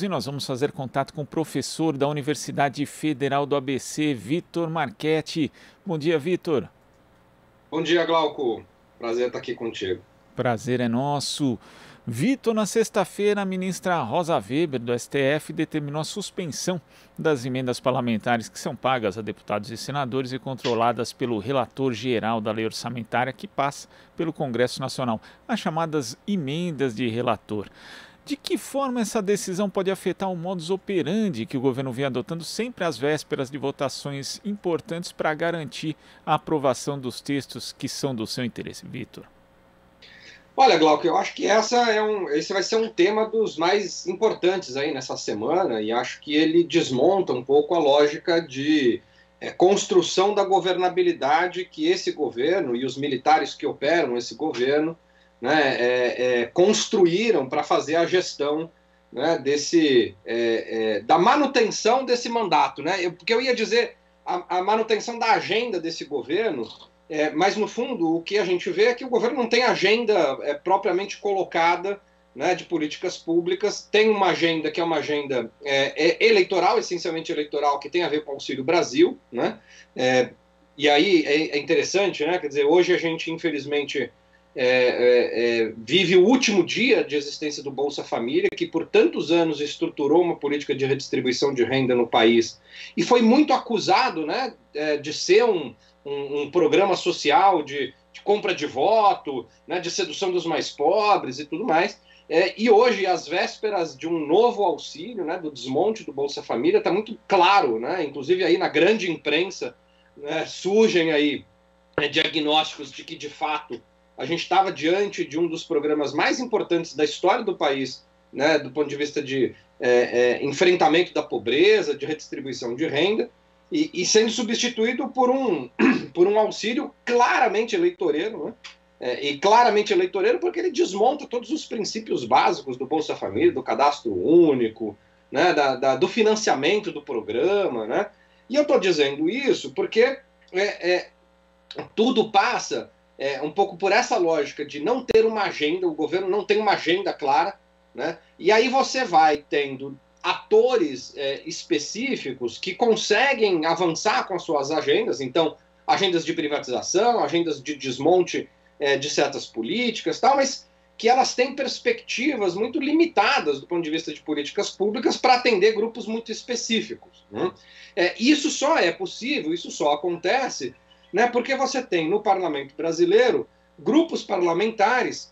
E nós vamos fazer contato com o professor da Universidade Federal do ABC, Vitor Marchetti. Bom dia, Vitor. Bom dia, Glauco. Prazer estar aqui contigo. Prazer é nosso. Vitor, na sexta-feira, a ministra Rosa Weber, do STF, determinou a suspensão das emendas parlamentares que são pagas a deputados e senadores e controladas pelo relator geral da lei orçamentária que passa pelo Congresso Nacional, as chamadas emendas de relator. De que forma essa decisão pode afetar o modus operandi que o governo vem adotando sempre às vésperas de votações importantes para garantir a aprovação dos textos que são do seu interesse, Vitor? Olha, Glauco, eu acho que esse vai ser um tema dos mais importantes aí nessa semana e acho que ele desmonta um pouco a lógica de construção da governabilidade que esse governo e os militares que operam esse governo, né, construíram para fazer a gestão, né, da manutenção desse mandato, né? Porque eu ia dizer a manutenção da agenda desse governo. Mas, no fundo, o que a gente vê é que o governo não tem agenda propriamente colocada, né, de políticas públicas. Tem uma agenda que é uma agenda eleitoral, essencialmente eleitoral, que tem a ver com o Auxílio Brasil, né? E aí é interessante, né? Quer dizer, hoje a gente, infelizmente, vive o último dia de existência do Bolsa Família, que por tantos anos estruturou uma política de redistribuição de renda no país e foi muito acusado, né, de ser um programa social de compra de voto, né, de sedução dos mais pobres e tudo mais. E hoje, às vésperas de um novo auxílio, né, do desmonte do Bolsa Família, está muito claro, né, inclusive aí na grande imprensa, né, surgem aí diagnósticos de que, de fato, a gente estava diante de um dos programas mais importantes da história do país, né, do ponto de vista de enfrentamento da pobreza, de redistribuição de renda, e sendo substituído por um auxílio claramente eleitoreiro, né? E claramente eleitoreiro porque ele desmonta todos os princípios básicos do Bolsa Família, do cadastro único, né? Do financiamento do programa, né? E eu estou dizendo isso porque tudo passa um pouco por essa lógica de não ter uma agenda, o governo não tem uma agenda clara, né? E aí você vai tendo atores específicos que conseguem avançar com as suas agendas, então agendas de privatização, agendas de desmonte de certas políticas, tal, mas que elas têm perspectivas muito limitadas do ponto de vista de políticas públicas para atender grupos muito específicos, né? Isso só é possível, isso só acontece, né, porque você tem no parlamento brasileiro grupos parlamentares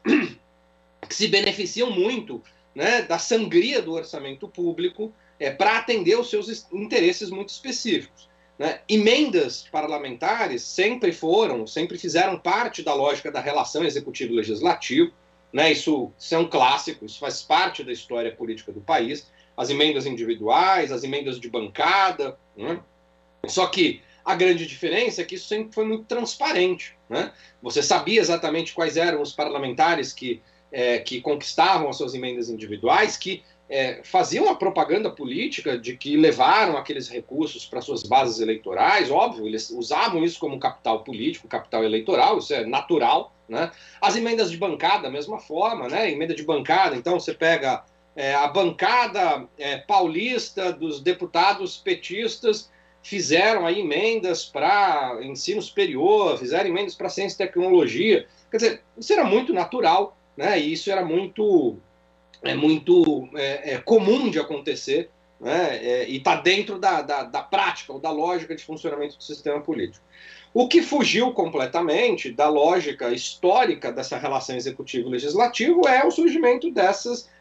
que se beneficiam muito, né, da sangria do orçamento público para atender os seus interesses muito específicos, né? Emendas parlamentares sempre fizeram parte da lógica da relação executivo-legislativo, né? Isso é um clássico, isso faz parte da história política do país, as emendas individuais, as emendas de bancada, né? Só que a grande diferença é que isso sempre foi muito transparente, né? Você sabia exatamente quais eram os parlamentares que conquistavam as suas emendas individuais, que faziam a propaganda política de que levaram aqueles recursos para suas bases eleitorais, óbvio, eles usavam isso como capital político, capital eleitoral, isso é natural, né? As emendas de bancada, da mesma forma, né? Emenda de bancada, então você pega a bancada paulista dos deputados petistas, fizeram aí emendas para ensino superior, fizeram emendas para ciência e tecnologia, quer dizer, isso era muito natural, né? E isso era muito comum de acontecer, né? E está dentro da prática ou da lógica de funcionamento do sistema político. O que fugiu completamente da lógica histórica dessa relação executivo-legislativo é o surgimento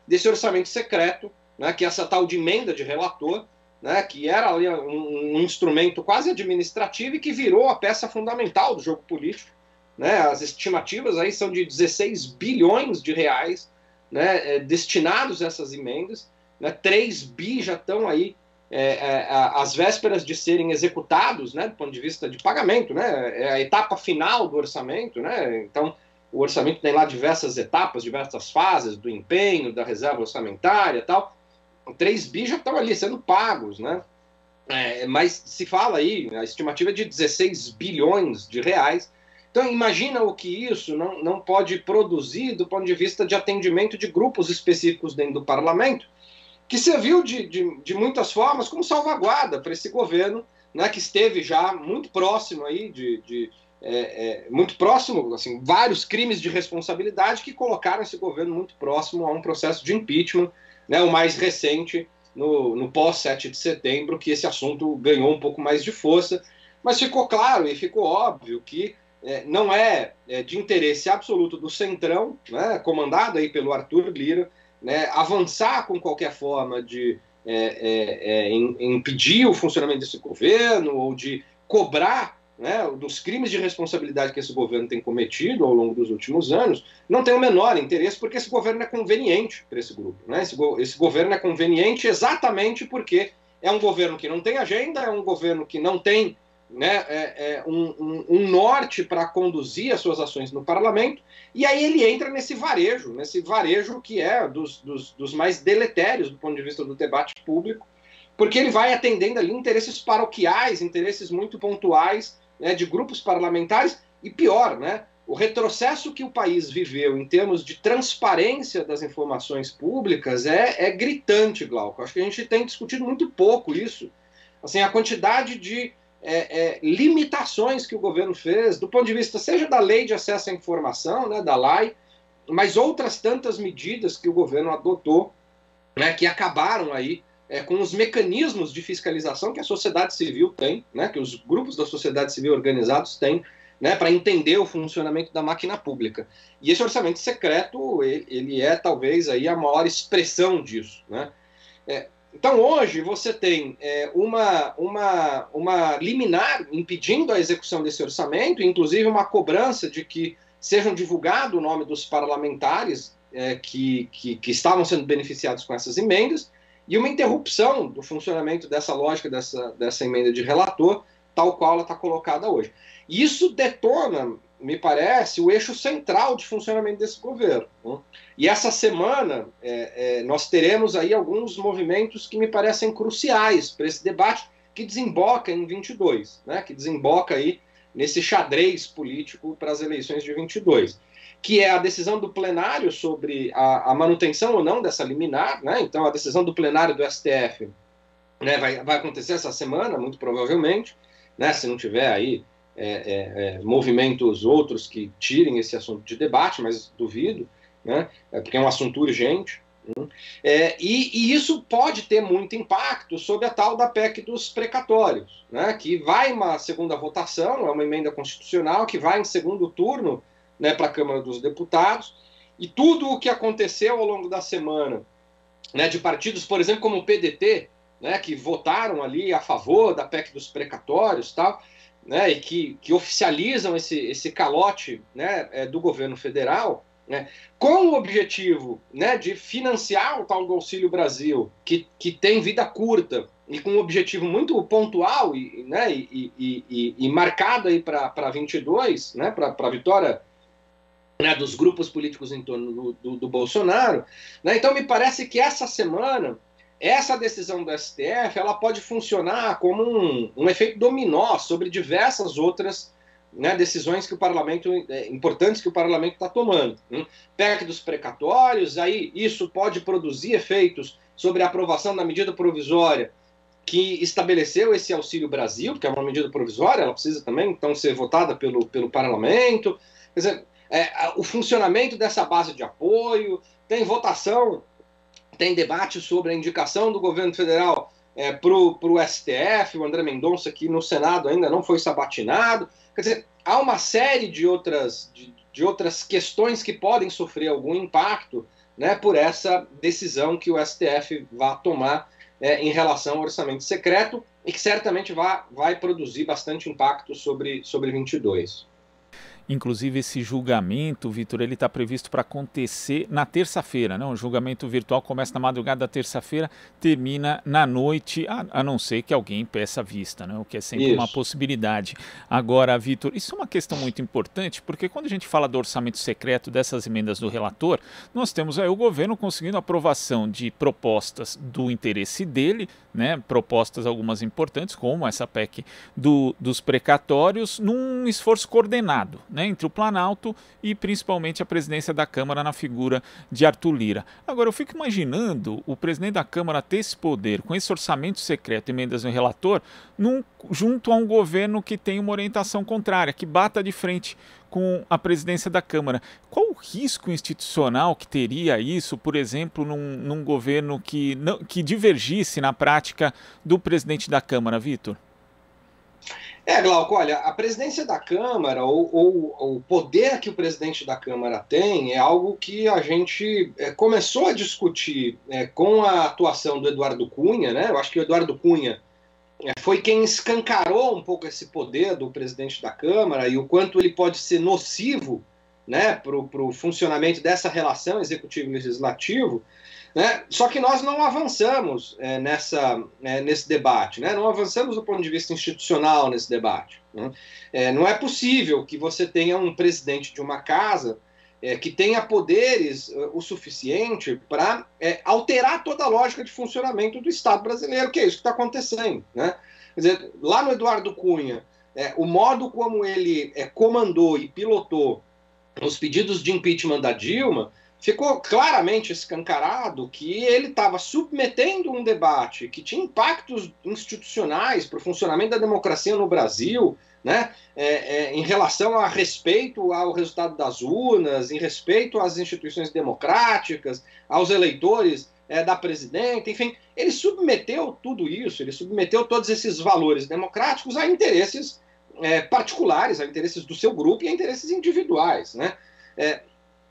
desse orçamento secreto, né? Que é essa tal de emenda de relator, né? Que era ali um instrumento quase administrativo e que virou a peça fundamental do jogo político, né? As estimativas aí são de 16 bilhões de reais, né, destinados a essas emendas, né? 3 bi já estão aí às vésperas de serem executados, né, do ponto de vista de pagamento, né? É a etapa final do orçamento, né? Então o orçamento tem lá diversas etapas, diversas fases do empenho, da reserva orçamentária e tal. 3 bi já estão ali sendo pagos, né? Mas se fala aí, a estimativa é de 16 bilhões de reais. Então, imagina o que isso não pode produzir do ponto de vista de atendimento de grupos específicos dentro do parlamento, que serviu de muitas formas como salvaguarda para esse governo, né, que esteve já muito próximo aí muito próximo, assim, vários crimes de responsabilidade que colocaram esse governo muito próximo a um processo de impeachment, né, o mais recente no pós-7 de setembro, que esse assunto ganhou um pouco mais de força, mas ficou claro e ficou óbvio que não é de interesse absoluto do Centrão, né, comandado aí pelo Arthur Lira, né, avançar com qualquer forma de impedir o funcionamento desse governo ou de cobrar, né, dos crimes de responsabilidade que esse governo tem cometido ao longo dos últimos anos, não tem o menor interesse, porque esse governo é conveniente para esse grupo. Né? Esse governo é conveniente exatamente porque é um governo que não tem agenda, é um governo que não tem, né, um norte para conduzir as suas ações no parlamento, e aí ele entra nesse varejo que é dos mais deletérios do ponto de vista do debate público, porque ele vai atendendo ali interesses paroquiais, interesses muito pontuais, né, de grupos parlamentares, e pior, né, o retrocesso que o país viveu em termos de transparência das informações públicas é gritante, Glauco. Acho que a gente tem discutido muito pouco isso. Assim, a quantidade de limitações que o governo fez, do ponto de vista seja da Lei de Acesso à Informação, né, da LAI, mas outras tantas medidas que o governo adotou, né, que acabaram aí com os mecanismos de fiscalização que a sociedade civil tem, né, que os grupos da sociedade civil organizados têm, né, para entender o funcionamento da máquina pública. E esse orçamento secreto, ele é talvez aí a maior expressão disso. Né? Então hoje você tem uma liminar impedindo a execução desse orçamento, inclusive uma cobrança de que sejam divulgado o nome dos parlamentares que estavam sendo beneficiados com essas emendas, e uma interrupção do funcionamento dessa lógica, dessa emenda de relator, tal qual ela está colocada hoje. E isso detona, me parece, o eixo central de funcionamento desse governo. Né? E essa semana nós teremos aí alguns movimentos que me parecem cruciais para esse debate, que desemboca em 22, né? Que desemboca aí nesse xadrez político para as eleições de 22. Que é a decisão do plenário sobre a manutenção ou não dessa liminar, né? Então a decisão do plenário do STF, né, vai acontecer essa semana, muito provavelmente, né, se não tiver aí movimentos outros que tirem esse assunto de debate, mas duvido, né, porque é um assunto urgente. Né? E isso pode ter muito impacto sobre a tal da PEC dos precatórios, né, que vai uma segunda votação, é uma emenda constitucional que vai em segundo turno, né, para a Câmara dos Deputados, e tudo o que aconteceu ao longo da semana, né, de partidos, por exemplo, como o PDT, né, que votaram ali a favor da PEC dos precatórios, tal, né, e que oficializam esse calote, né, do governo federal, né, com o objetivo, né, de financiar o tal do Auxílio Brasil, que tem vida curta, e com um objetivo muito pontual e marcado aí para 22, né, para a vitória, né, dos grupos políticos em torno do Bolsonaro. Né? Então me parece que essa semana, essa decisão do STF, ela pode funcionar como um efeito dominó sobre diversas outras, né, decisões que o parlamento, importantes que o parlamento está tomando. PEC dos precatórios, aí isso pode produzir efeitos sobre a aprovação da medida provisória que estabeleceu esse Auxílio Brasil, que é uma medida provisória, ela precisa também então ser votada pelo parlamento. Quer dizer, o funcionamento dessa base de apoio, tem votação, tem debate sobre a indicação do governo federal para o STF, o André Mendonça, que no Senado ainda não foi sabatinado. Quer dizer, há uma série de outras questões que podem sofrer algum impacto, né, por essa decisão que o STF vai tomar em relação ao orçamento secreto, e que certamente vai produzir bastante impacto sobre 22. Inclusive esse julgamento, Vitor, ele está previsto para acontecer na terça-feira, né? O julgamento virtual começa na madrugada da terça-feira, termina na noite, a não ser que alguém peça vista, né? O que é sempre uma possibilidade. Agora, Vitor, isso é uma questão muito importante, porque quando a gente fala do orçamento secreto, dessas emendas do relator, nós temos aí o governo conseguindo aprovação de propostas do interesse dele, né? Propostas algumas importantes, como essa PEC dos precatórios, num esforço coordenado. né, entre o Planalto e principalmente a presidência da Câmara na figura de Arthur Lira. Agora, eu fico imaginando o presidente da Câmara ter esse poder, com esse orçamento secreto, emendas no relator, junto a um governo que tem uma orientação contrária, que bata de frente com a presidência da Câmara. Qual o risco institucional que teria isso, por exemplo, num governo que divergisse na prática do presidente da Câmara, Vitor? Glauco, olha, a presidência da Câmara, ou o poder que o presidente da Câmara tem, é algo que a gente começou a discutir com a atuação do Eduardo Cunha, né? Eu acho que o Eduardo Cunha foi quem escancarou um pouco esse poder do presidente da Câmara e o quanto ele pode ser nocivo, né, para o funcionamento dessa relação executivo-legislativo. Né? Só que nós não avançamos nesse debate, né? Não avançamos do ponto de vista institucional nesse debate. Né? Não é possível que você tenha um presidente de uma casa que tenha poderes o suficiente para alterar toda a lógica de funcionamento do Estado brasileiro, que é isso que está acontecendo. Né? Quer dizer, lá no Eduardo Cunha, o modo como ele comandou e pilotou os pedidos de impeachment da Dilma, ficou claramente escancarado que ele estava submetendo um debate que tinha impactos institucionais para o funcionamento da democracia no Brasil, né, em relação a respeito ao resultado das urnas, em respeito às instituições democráticas, aos eleitores da presidenta, enfim, ele submeteu tudo isso, ele submeteu todos esses valores democráticos a interesses particulares, a interesses do seu grupo e a interesses individuais, né?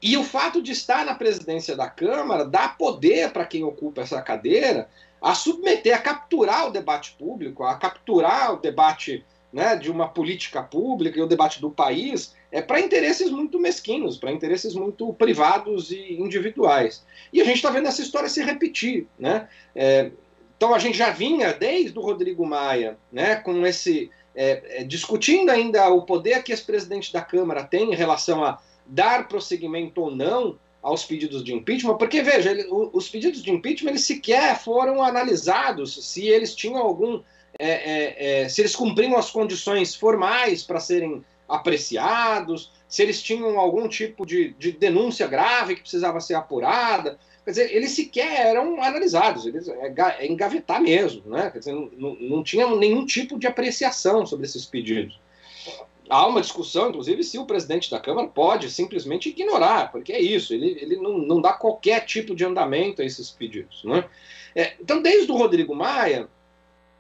E o fato de estar na presidência da Câmara dá poder para quem ocupa essa cadeira a submeter, a capturar o debate público, a capturar o debate, né, de uma política pública e o debate do país para interesses muito mesquinhos, para interesses muito privados e individuais. E a gente está vendo essa história se repetir. Né? Então a gente já vinha desde o Rodrigo Maia, né, com esse discutindo ainda o poder que esse presidente da Câmara tem em relação a dar prosseguimento ou não aos pedidos de impeachment, porque, veja, os pedidos de impeachment eles sequer foram analisados se eles tinham algum... se eles cumpriam as condições formais para serem apreciados, se eles tinham algum tipo de denúncia grave que precisava ser apurada. Quer dizer, eles sequer eram analisados, eles engavetar mesmo, né? Quer dizer, não tinha nenhum tipo de apreciação sobre esses pedidos. Há uma discussão, inclusive, se o presidente da Câmara pode simplesmente ignorar, porque é isso, ele não dá qualquer tipo de andamento a esses pedidos. Né? Então, desde o Rodrigo Maia,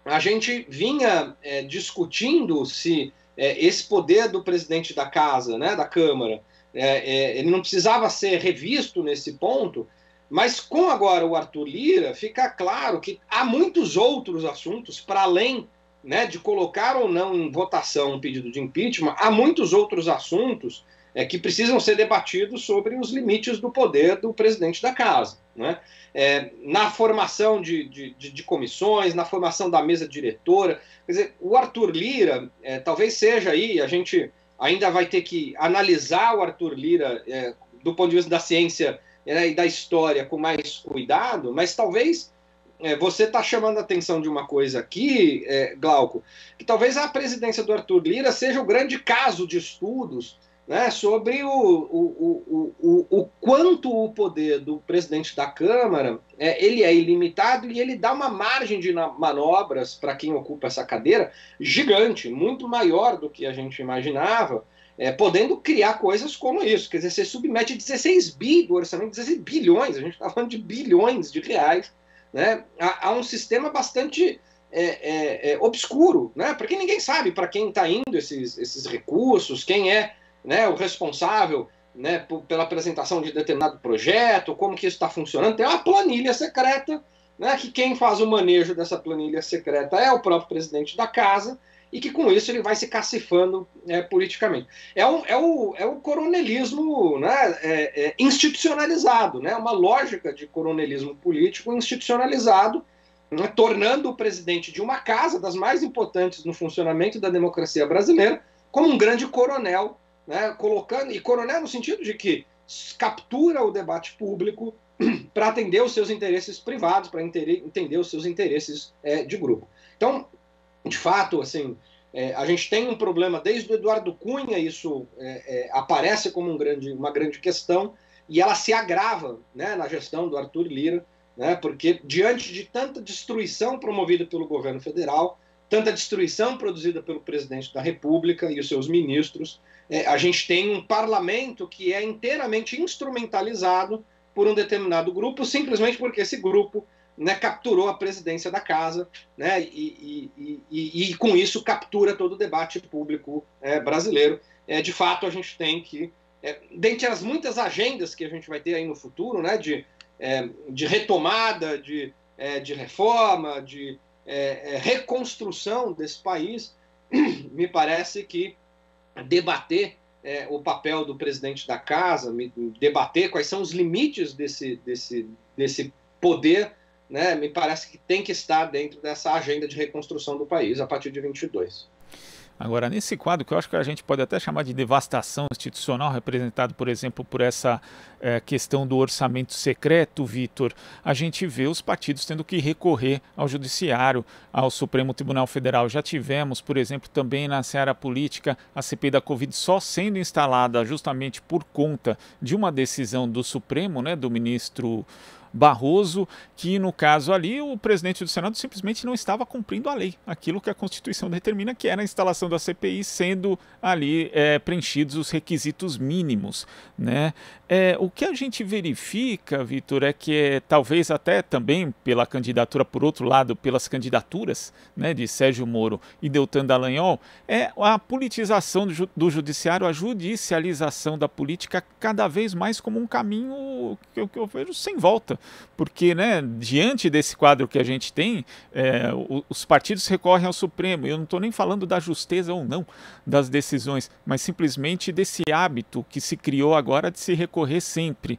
a gente vinha discutindo se esse poder do presidente da casa, né, da Câmara, ele não precisava ser revisto nesse ponto, mas com agora o Arthur Lira, fica claro que há muitos outros assuntos, para além, né, de colocar ou não em votação um pedido de impeachment, há muitos outros assuntos que precisam ser debatidos sobre os limites do poder do presidente da casa. Né? Na formação de comissões, na formação da mesa diretora. Quer dizer, o Arthur Lira talvez seja aí, a gente ainda vai ter que analisar o Arthur Lira do ponto de vista da ciência e da história com mais cuidado, mas talvez você está chamando a atenção de uma coisa aqui, Glauco, que talvez a presidência do Arthur Lira seja o grande caso de estudos, né, sobre o quanto o poder do presidente da Câmara ele é ilimitado e ele dá uma margem de manobras para quem ocupa essa cadeira gigante, muito maior do que a gente imaginava, podendo criar coisas como isso. Quer dizer, você submete 16 bi do orçamento, 16 bilhões, a gente está falando de bilhões de reais, né, a um sistema bastante obscuro, né, porque ninguém sabe para quem está indo esses recursos, quem é, né, o responsável, né, pela apresentação de determinado projeto, como que isso está funcionando. Tem uma planilha secreta, né, que quem faz o manejo dessa planilha secreta é o próprio presidente da casa, e que com isso ele vai se cacifando politicamente. É o coronelismo, né, institucionalizado, né, uma lógica de coronelismo político institucionalizado, né, tornando o presidente de uma casa, das mais importantes no funcionamento da democracia brasileira, como um grande coronel, né, colocando, e coronel no sentido de que captura o debate público para atender os seus interesses privados, para entender os seus interesses de grupo. Então, de fato, assim, A gente tem um problema desde o Eduardo Cunha, isso aparece como uma grande questão, e ela se agrava, né, na gestão do Arthur Lira, né, porque diante de tanta destruição promovida pelo governo federal, tanta destruição produzida pelo presidente da República e os seus ministros, a gente tem um parlamento que é inteiramente instrumentalizado por um determinado grupo, simplesmente porque esse grupo, né, capturou a presidência da casa, né, e com isso captura todo o debate público brasileiro. De fato, a gente tem que, dentre as muitas agendas que a gente vai ter aí no futuro, né, de retomada, de reforma, de reconstrução desse país, me parece que debater o papel do presidente da casa, debater quais são os limites desse poder, né, me parece que tem que estar dentro dessa agenda de reconstrução do país a partir de 22. Agora, nesse quadro, que eu acho que a gente pode até chamar de devastação institucional, representado, por exemplo, por essa questão do orçamento secreto, Vitor, a gente vê os partidos tendo que recorrer ao Judiciário, ao Supremo Tribunal Federal. Já tivemos, por exemplo, também na seara política, a CPI da Covid só sendo instalada justamente por conta de uma decisão do Supremo, né, do ministro Barroso, que no caso ali o presidente do Senado simplesmente não estava cumprindo a lei, aquilo que a Constituição determina, que era a instalação da CPI, sendo ali preenchidos os requisitos mínimos, né? O que a gente verifica, Vitor, é que talvez até também pela candidatura, por outro lado, pelas candidaturas, né, de Sérgio Moro e Deltan Dallagnol, a politização do judiciário, a judicialização da política cada vez mais como um caminho que eu vejo sem volta. Porque, né, diante desse quadro que a gente tem, os partidos recorrem ao Supremo. Eu não estou nem falando da justeza ou não das decisões, mas simplesmente desse hábito que se criou agora de se recorrer sempre.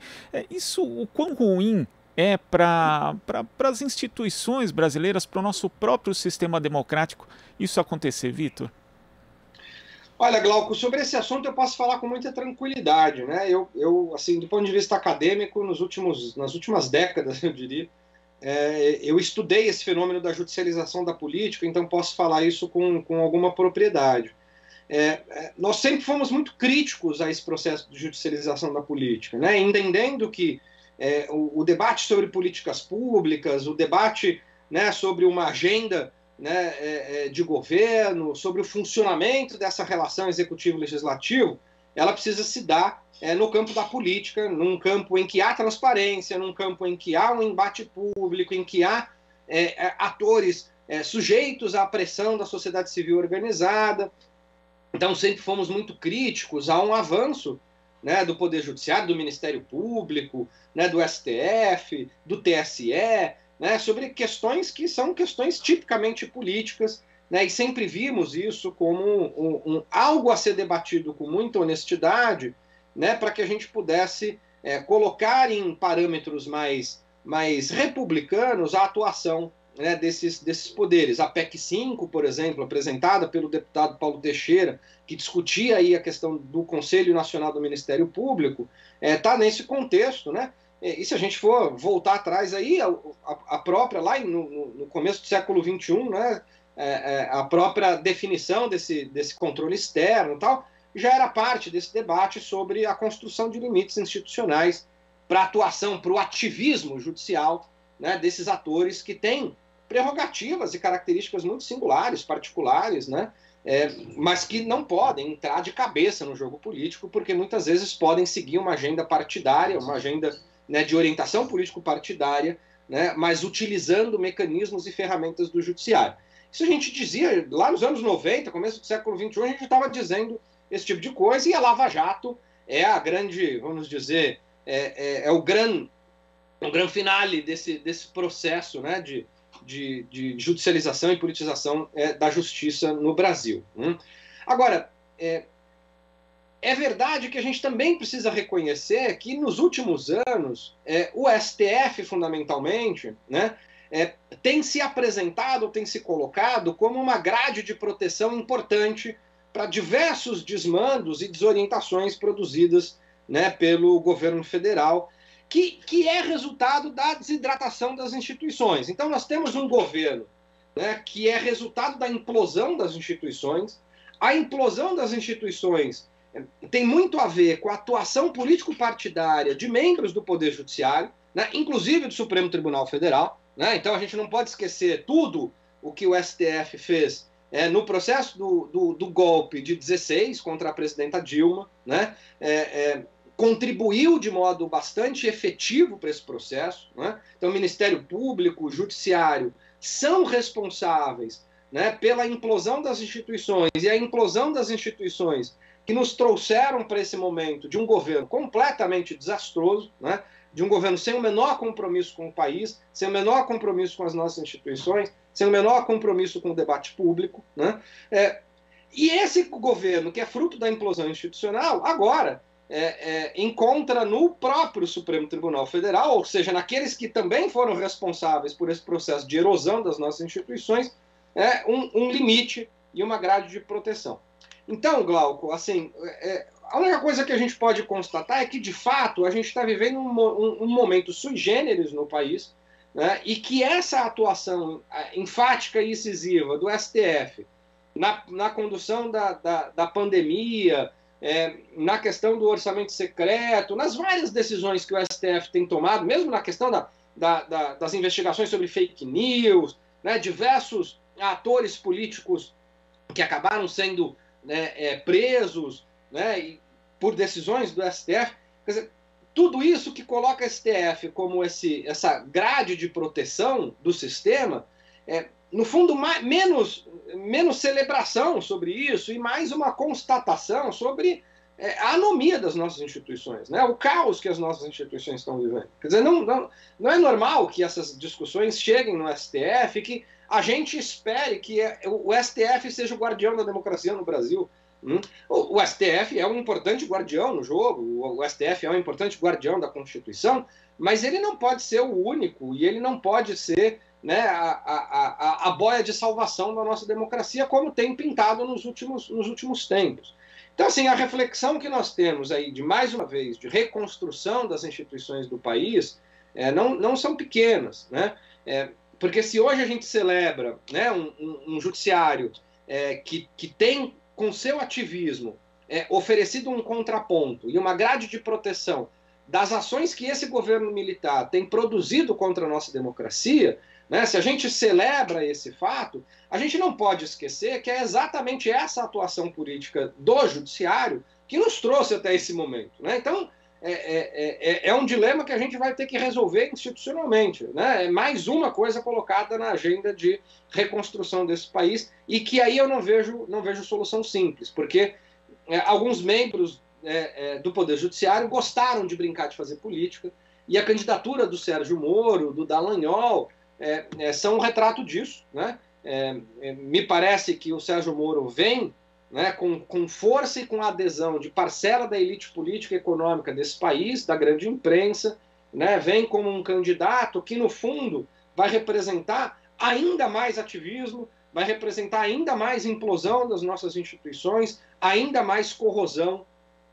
Isso, o quão ruim é para as instituições brasileiras, para o nosso próprio sistema democrático, isso acontecer, Vitor? Olha, Glauco, sobre esse assunto eu posso falar com muita tranquilidade, né? Eu assim, do ponto de vista acadêmico, nas últimas décadas, eu diria, eu estudei esse fenômeno da judicialização da política, então posso falar isso com alguma propriedade. Nós sempre fomos muito críticos a esse processo de judicialização da política, né? Entendendo que o debate sobre políticas públicas, o debate, né, sobre uma agenda, né, de governo, sobre o funcionamento dessa relação executivo-legislativo, ela precisa se dar no campo da política, num campo em que há transparência, num campo em que há um embate público, em que há atores sujeitos à pressão da sociedade civil organizada. Então sempre fomos muito críticos a um avanço, né, do Poder Judiciário, do Ministério Público, né, do STF, do TSE, né, sobre questões que são questões tipicamente políticas, né, e sempre vimos isso como algo a ser debatido com muita honestidade, né, para que a gente pudesse colocar em parâmetros mais republicanos a atuação, né, desses poderes. A PEC 5, por exemplo, apresentada pelo deputado Paulo Teixeira, que discutia aí a questão do Conselho Nacional do Ministério Público, está nesse contexto, né? E se a gente for voltar atrás aí, a própria, lá no começo do século XXI, né, a própria definição desse controle externo e tal, já era parte desse debate sobre a construção de limites institucionais para a atuação, para o ativismo judicial, né, desses atores que têm prerrogativas e características muito singulares, particulares, né, mas que não podem entrar de cabeça no jogo político, porque muitas vezes podem seguir uma agenda partidária, uma agenda, né, de orientação político-partidária, né, mas utilizando mecanismos e ferramentas do judiciário. Isso a gente dizia lá nos anos 90, começo do século XXI, a gente estava dizendo esse tipo de coisa, e a Lava Jato é a grande, vamos dizer, o grande finale desse processo, né, de judicialização e politização da justiça no Brasil. Agora, é verdade que a gente também precisa reconhecer que nos últimos anos o STF, fundamentalmente, né, tem se apresentado, tem se colocado como uma grade de proteção importante para diversos desmandos e desorientações produzidas, né, pelo governo federal, que é resultado da desidratação das instituições. Então nós temos um governo, né, que é resultado da implosão das instituições. A implosão das instituições tem muito a ver com a atuação político-partidária de membros do Poder Judiciário, né, inclusive do Supremo Tribunal Federal. Né? Então a gente não pode esquecer tudo o que o STF fez no processo do golpe de 16 contra a presidenta Dilma, né? Contribuiu de modo bastante efetivo para esse processo. Né? Então o Ministério Público, o Judiciário, são responsáveis, né, pela implosão das instituições, e a implosão das instituições que nos trouxeram para esse momento de um governo completamente desastroso, né, de um governo sem o menor compromisso com o país, sem o menor compromisso com as nossas instituições, sem o menor compromisso com o debate público. Né? E esse governo, que é fruto da implosão institucional, agora encontra no próprio Supremo Tribunal Federal, ou seja, naqueles que também foram responsáveis por esse processo de erosão das nossas instituições, um limite e uma grade de proteção. Então, Glauco, assim, a única coisa que a gente pode constatar é que, de fato, a gente está vivendo um momento sui generis no país, né, e que essa atuação enfática e incisiva do STF na condução da pandemia, na questão do orçamento secreto, nas várias decisões que o STF tem tomado, mesmo na questão das investigações sobre fake news, né, diversos atores políticos que acabaram sendo presos, né, por decisões do STF. Quer dizer, tudo isso que coloca o STF como essa grade de proteção do sistema, no fundo, menos celebração sobre isso e mais uma constatação sobre a anomia das nossas instituições, né? O caos que as nossas instituições estão vivendo. Quer dizer, não é normal que essas discussões cheguem no STF e que a gente espere que o STF seja o guardião da democracia no Brasil. O STF é um importante guardião no jogo, o STF é um importante guardião da Constituição, mas ele não pode ser o único e ele não pode ser, né, a boia de salvação da nossa democracia, como tem pintado nos últimos tempos. Então, assim, a reflexão que nós temos aí, de mais uma vez, de reconstrução das instituições do país, não são pequenas, né? Porque se hoje a gente celebra, né, um judiciário que tem, com seu ativismo, oferecido um contraponto e uma grade de proteção das ações que esse governo militar tem produzido contra a nossa democracia, né, se a gente celebra esse fato, a gente não pode esquecer que é exatamente essa atuação política do judiciário que nos trouxe até esse momento. Né? Então, é um dilema que a gente vai ter que resolver institucionalmente. Né? É mais uma coisa colocada na agenda de reconstrução desse país e que aí eu não vejo solução simples, porque alguns membros do Poder Judiciário gostaram de brincar de fazer política e a candidatura do Sérgio Moro, do Dallagnol, são um retrato disso. Né? Me parece que o Sérgio Moro vem, né, com força e com adesão de parcela da elite política e econômica desse país, da grande imprensa, né, vem como um candidato que, no fundo, vai representar ainda mais ativismo, vai representar ainda mais implosão das nossas instituições, ainda mais corrosão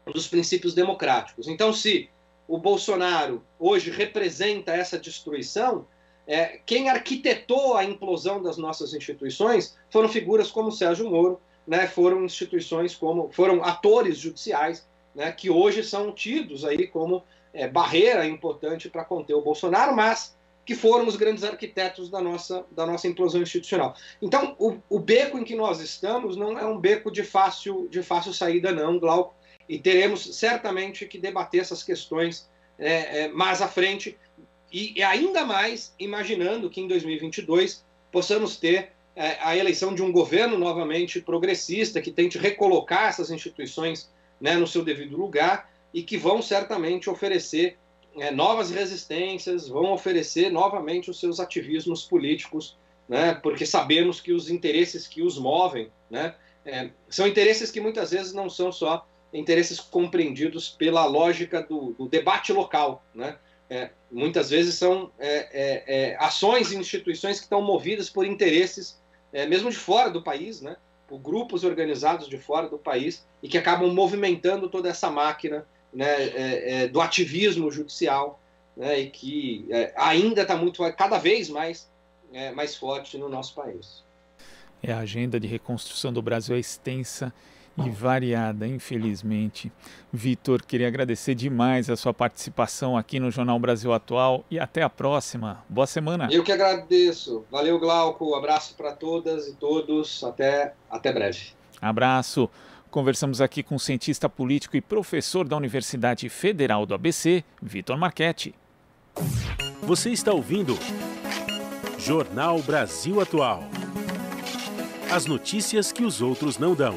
dos princípios democráticos. Então, se o Bolsonaro hoje representa essa destruição, quem arquitetou a implosão das nossas instituições foram figuras como Sérgio Moro, né, foram atores judiciais, né, que hoje são tidos aí como barreira importante para conter o Bolsonaro, mas que foram os grandes arquitetos da nossa implosão institucional. Então, o beco em que nós estamos não é um beco de fácil saída, não, Glauco, e teremos certamente que debater essas questões mais à frente, e ainda mais imaginando que em 2022 possamos ter a eleição de um governo novamente progressista, que tente recolocar essas instituições, né, no seu devido lugar, e que vão certamente oferecer novas resistências, vão oferecer novamente os seus ativismos políticos, né, porque sabemos que os interesses que os movem, né, são interesses que muitas vezes não são só interesses compreendidos pela lógica do debate local, né? Muitas vezes são ações e instituições que estão movidas por interesses mesmo de fora do país, né? Por grupos organizados de fora do país e que acabam movimentando toda essa máquina, né, do ativismo judicial, né, e que ainda está cada vez mais mais forte no nosso país. A agenda de reconstrução do Brasil é extensa e variada, infelizmente. Vitor, queria agradecer demais a sua participação aqui no Jornal Brasil Atual e até a próxima. Boa semana. Eu que agradeço. Valeu, Glauco. Abraço para todas e todos. Até breve. Abraço. Conversamos aqui com o cientista político e professor da Universidade Federal do ABC, Vitor Marchetti. Você está ouvindo Jornal Brasil Atual. As notícias que os outros não dão.